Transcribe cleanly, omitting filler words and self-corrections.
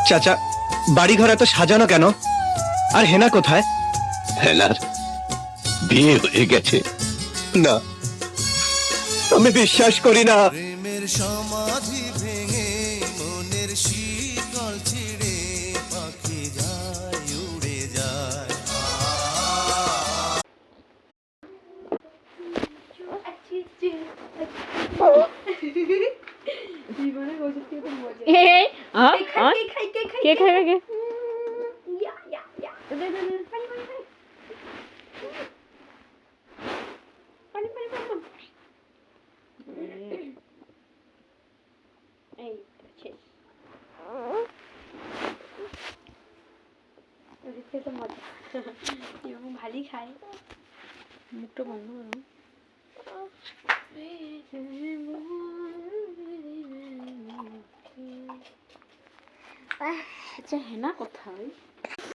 চাচা, বাড়ি ঘর এত সাজানো কেন? আর হেনা কোথায়? হেনার বিয়ে হয়ে গেছে। না, আমি বিশ্বাস করি না। প্রেমের সমাধি ভেঙে মনের শীতল ছিড়ে পাখি যায় উড়ে যায়। কে খাবে কে? ভালোই খায়। মুখটা বন্ধ করো। আচ্ছা হেনা কোথায়?